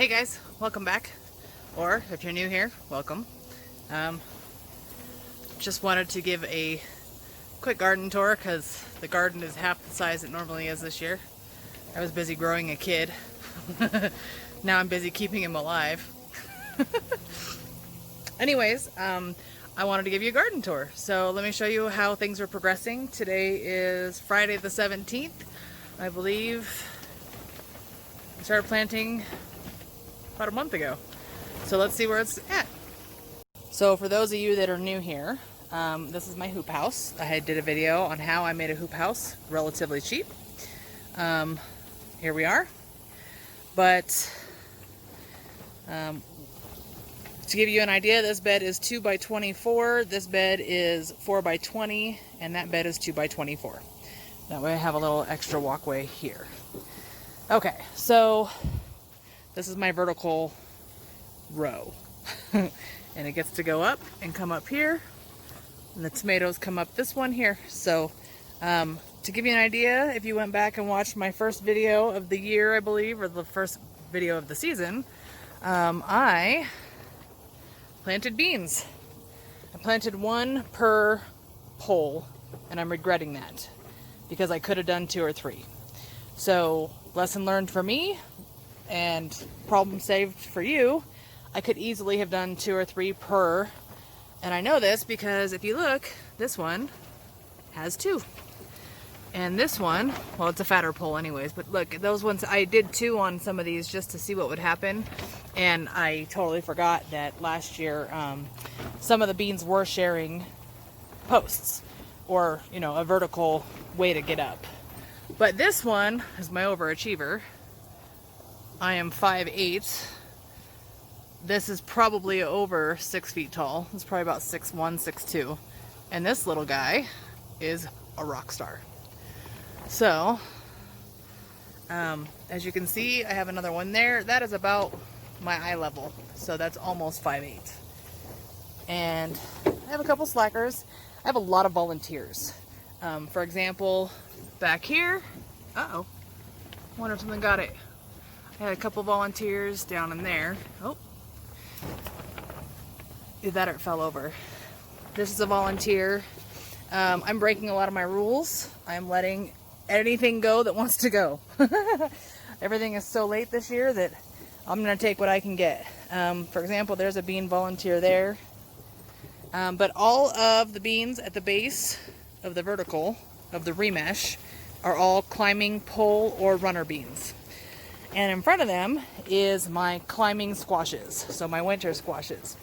Hey guys, welcome back. Or if you're new here, welcome. Just wanted to give a quick garden tour because the garden is half the size it normally is this year. I was busy growing a kid. Now I'm busy keeping him alive. Anyways, I wanted to give you a garden tour. So let me show you how things are progressing. Today is Friday the 17th. I believe I started planting about a month ago. So let's see where it's at. So for those of you that are new here, this is my hoop house. I did a video on how I made a hoop house relatively cheap. Here we are. But to give you an idea, this bed is 2 by 24, this bed is 4 by 20, and that bed is 2 by 24. That way I have a little extra walkway here. Okay, so this is my vertical row. And it gets to go up and come up here, and the tomatoes come up this one here. So to give you an idea, if you went back and watched my first video of the year, I believe, or the first video of the season, I planted beans. I planted one per pole, and I'm regretting that because I could have done 2 or 3. So lesson learned for me and problem saved for you. I could easily have done 2 or 3 per, and I know this because if you look, this one has 2. And this one, well, it's a fatter pole anyways, but look, those ones, I did 2 on some of these just to see what would happen. And I totally forgot that last year, some of the beans were sharing posts or, you know, a vertical way to get up. But this one is my overachiever. I am 5'8". This is probably over 6 feet tall. It's probably about 6'1", 6'2". And this little guy is a rock star. So, as you can see, I have another one there. That is about my eye level. So that's almost 5'8". And I have a couple slackers. I have a lot of volunteers. For example, back here, I wonder if something got it. I had a couple volunteers down in there. Oh, either that or it fell over. This is a volunteer. I'm breaking a lot of my rules. I'm letting anything go that wants to go. Everything is so late this year that I'm going to take what I can get. For example, there's a bean volunteer there. But all of the beans at the base of the vertical, of the remesh, are all climbing pole or runner beans. And in front of them is my climbing squashes, so my winter squashes.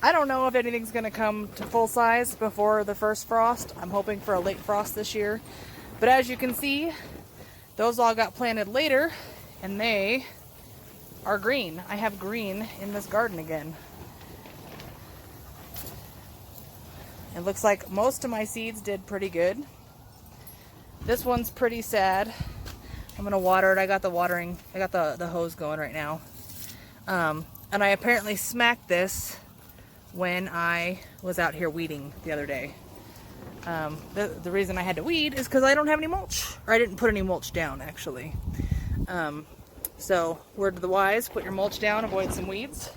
I don't know if anything's going to come to full size before the first frost. I'm hoping for a late frost this year. But as you can see, those all got planted later, and they are green. I have green in this garden again. It looks like most of my seeds did pretty good. This one's pretty sad. I'm gonna water it. I got the hose going right now. And I apparently smacked this when I was out here weeding the other day. The reason I had to weed is because I don't have any mulch, or I didn't put any mulch down actually. So word to the wise, put your mulch down, avoid some weeds.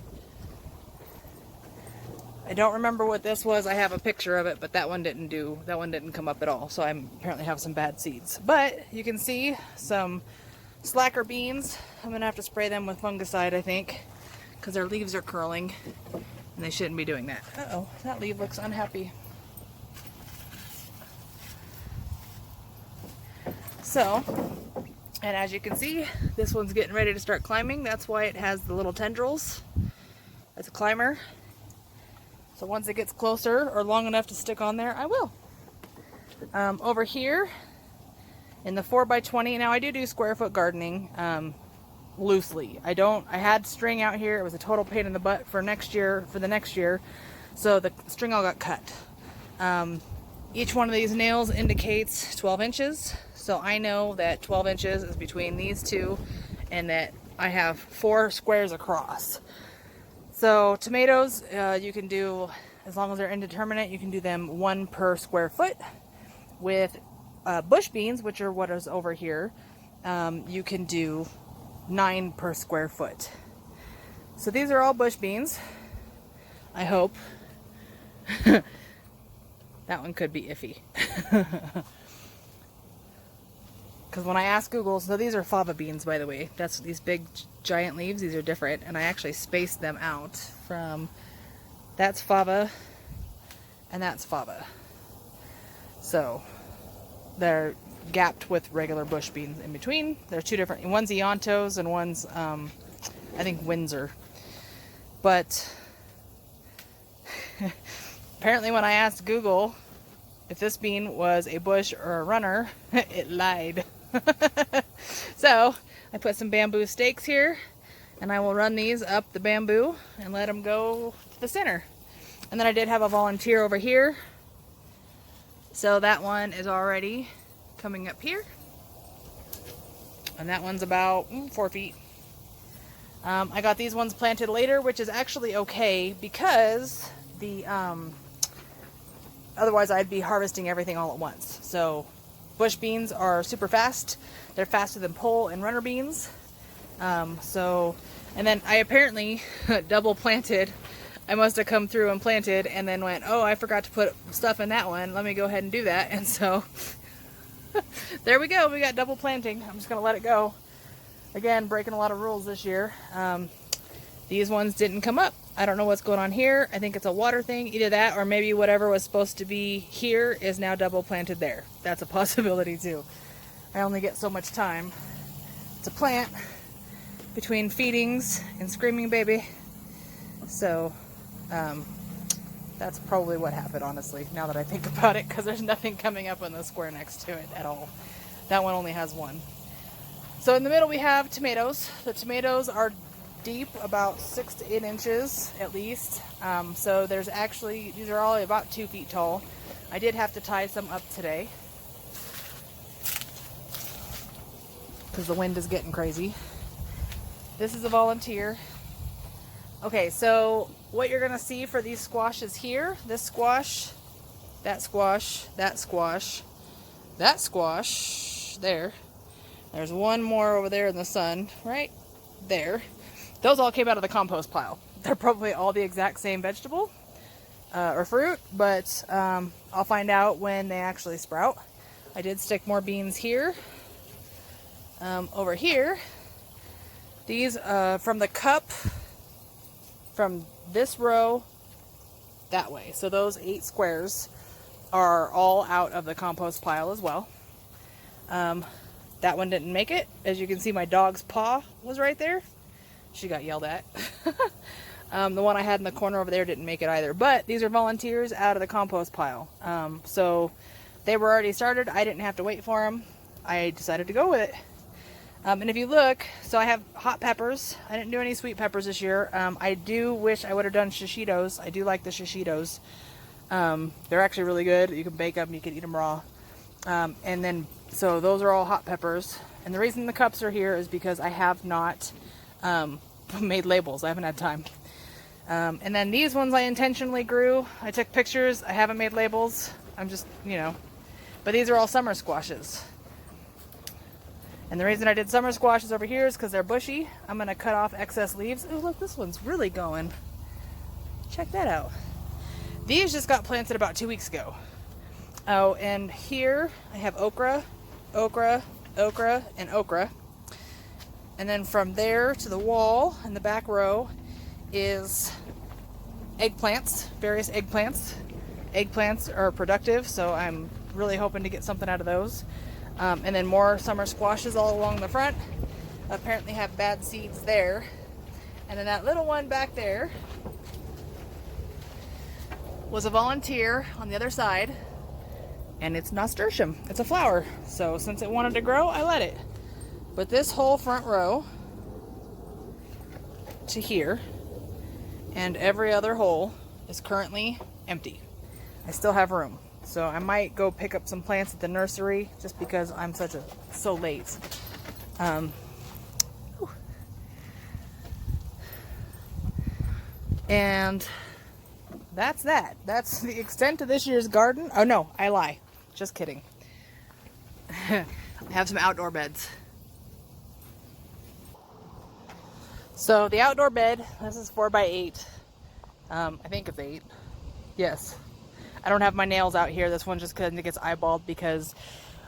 I don't remember what this was. I have a picture of it, but that one didn't come up at all. So I apparently have some bad seeds. But you can see some slacker beans. I'm gonna have to spray them with fungicide, I think, because their leaves are curling, and they shouldn't be doing that. Uh-oh, that leaf looks unhappy. So, and as you can see, this one's getting ready to start climbing. That's why it has the little tendrils as a climber. So once it gets closer or long enough to stick on there, I will. Over here in the 4 by 20, now I do square foot gardening loosely. I had string out here. It was a total pain in the butt for the next year. So the string all got cut. Each one of these nails indicates 12 inches. So I know that 12 inches is between these two, and that I have 4 squares across. So tomatoes, you can do, as long as they're indeterminate, you can do them 1 per square foot. With bush beans, which are what is over here, you can do 9 per square foot. So these are all bush beans, I hope. That one could be iffy. Because when I asked Google, so these are fava beans, by the way. That's these big giant leaves. These are different, and I actually spaced them out from, that's fava and that's fava. So they're gapped with regular bush beans in between. They're two different, one's Eontos and one's I think Windsor. But apparently when I asked Google if this bean was a bush or a runner, it lied. So I put some bamboo stakes here, and I will run these up the bamboo and let them go to the center. And then I did have a volunteer over here, so that one is already coming up here, and that one's about 4 feet. I got these ones planted later, which is actually okay, because the otherwise I'd be harvesting everything all at once. So bush beans are super fast. They're faster than pole and runner beans. And then I apparently double planted. I must have come through and planted and then went, oh, I forgot to put stuff in that one. Let me go ahead and do that. And so there we go. We got double planting. I'm just going to let it go. Again, breaking a lot of rules this year. These ones didn't come up. I don't know what's going on here. I think it's a water thing. Either that or maybe whatever was supposed to be here is now double planted there. That's a possibility too. I only get so much time to plant between feedings and screaming baby. So that's probably what happened, honestly, now that I think about it, because there's nothing coming up in the square next to it at all. That one only has one. So in the middle we have tomatoes. The tomatoes are deep, about 6 to 8 inches at least. So there's actually, these are all about 2 feet tall. I did have to tie some up today because the wind is getting crazy. This is a volunteer. Okay, so what you're gonna see for these squashes here, this squash, that squash, that squash, that squash, there. There's one more over there in the sun, right there. Those all came out of the compost pile. They're probably all the exact same vegetable or fruit, but I'll find out when they actually sprout. I did stick more beans here. Over here, these from the cup, from this row that way. So those 8 squares are all out of the compost pile as well. That one didn't make it. As you can see, my dog's paw was right there. She got yelled at. The one I had in the corner over there didn't make it either. But these are volunteers out of the compost pile. So they were already started. I didn't have to wait for them. I decided to go with it. And if you look, so I have hot peppers. I didn't do any sweet peppers this year. I do wish I would have done shishitos. I do like the shishitos. They're actually really good. You can bake them, you can eat them raw. And then, so those are all hot peppers. And the reason the cups are here is because I have not made labels. I haven't had time. And then these ones I intentionally grew. I took pictures. I haven't made labels. I'm just, you know. But these are all summer squashes. And the reason I did summer squashes over here is because they're bushy. I'm going to cut off excess leaves. Oh, look, this one's really going. Check that out. These just got planted about 2 weeks ago. Oh, and here I have okra, okra, okra, and okra. And then from there to the wall in the back row is eggplants, various eggplants. Eggplants are productive, so I'm really hoping to get something out of those. And then more summer squashes all along the front. Apparently have bad seeds there. And then that little one back there was a volunteer on the other side. And it's nasturtium. It's a flower. So since it wanted to grow, I let it. But this whole front row to here and every other hole is currently empty. I still have room. So I might go pick up some plants at the nursery just because I'm so late. And that's that. That's the extent of this year's garden. Oh no, I lie. Just kidding. I have some outdoor beds. So the outdoor bed, this is 4 by 8. I think it's 8. Yes. I don't have my nails out here. This one just kind of gets eyeballed because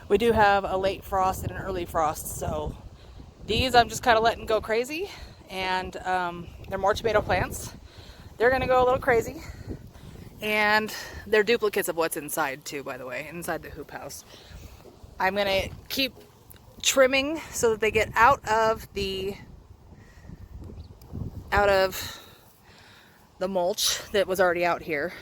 we do have a late frost and an early frost. So these I'm just kind of letting go crazy. And they're more tomato plants. They're going to go a little crazy. And they're duplicates of what's inside too, by the way, inside the hoop house. I'm going to keep trimming so that they get out of the mulch that was already out here,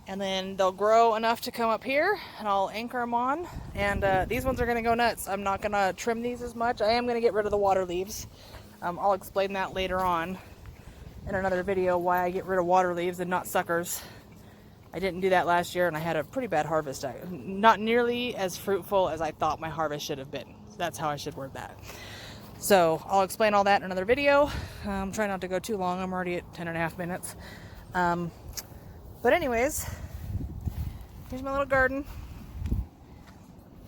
and then they'll grow enough to come up here and I'll anchor them on. And these ones are going to go nuts. I'm not going to trim these as much. I am going to get rid of the water leaves. I'll explain that later on in another video, why I get rid of water leaves and not suckers. I didn't do that last year and I had a pretty bad harvest. Not nearly as fruitful as I thought my harvest should have been. That's how I should word that. So I'll explain all that in another video. Try not to go too long. I'm already at 10.5 minutes. But anyways, here's my little garden.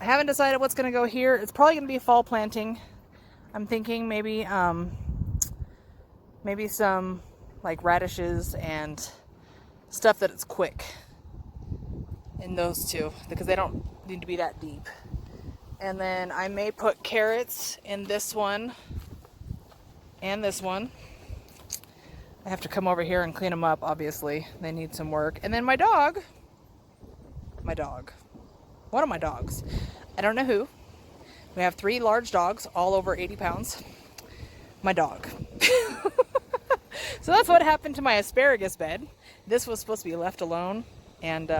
I haven't decided what's going to go here. It's probably going to be fall planting. I'm thinking maybe some like radishes and stuff that it's quick in those two, because they don't need to be that deep. And then I may put carrots in this one and this one. I have to come over here and clean them up, obviously. They need some work. And then my dog. One of my dogs. I don't know who. We have 3 large dogs, all over 80 pounds. My dog. So that's what happened to my asparagus bed. This was supposed to be left alone, and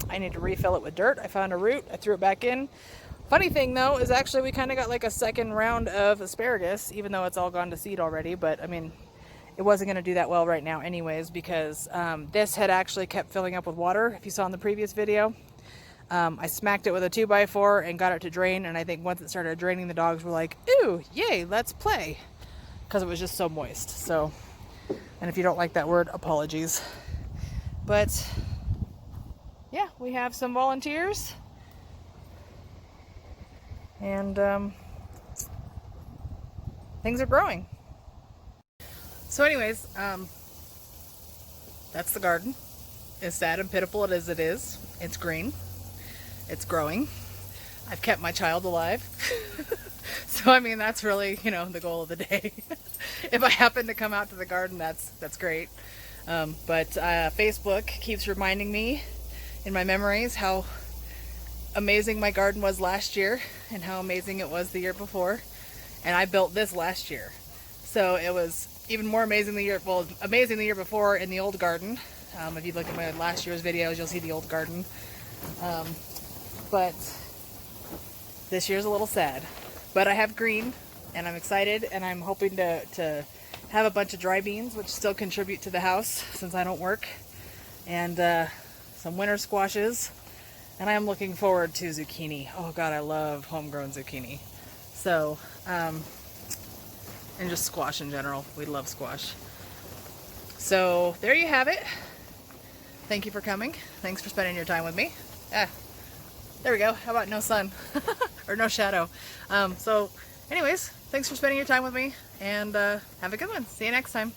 I need to refill it with dirt. I found a root. I threw it back in. Funny thing though is actually we kind of got like a second round of asparagus, even though it's all gone to seed already. But I mean, it wasn't going to do that well right now anyways, because this had actually kept filling up with water. If you saw in the previous video, I smacked it with a 2x4 and got it to drain. And I think once it started draining, the dogs were like, "Ooh, yay, let's play," because it was just so moist. So, and if you don't like that word, apologies. But yeah, we have some volunteers. And things are growing. So anyways, that's the garden. As sad and pitiful as it is, it's green. It's growing. I've kept my child alive. So I mean, that's really, the goal of the day. If I happen to come out to the garden, that's great. But Facebook keeps reminding me in my memories how amazing my garden was last year and how amazing it was the year before. And I built this last year, so it was even more amazing the year before in the old garden. If you look at my last year's videos, you'll see the old garden. But this year's a little sad, but I have green and I'm excited, and I'm hoping to have a bunch of dry beans, which still contribute to the house since I don't work, and some winter squashes. And I am looking forward to zucchini. Oh God, I love homegrown zucchini. So, and just squash in general. We love squash. So there you have it. Thank you for coming. Thanks for spending your time with me. There we go. How about no sun? Or no shadow. So anyways, thanks for spending your time with me, and have a good one. See you next time.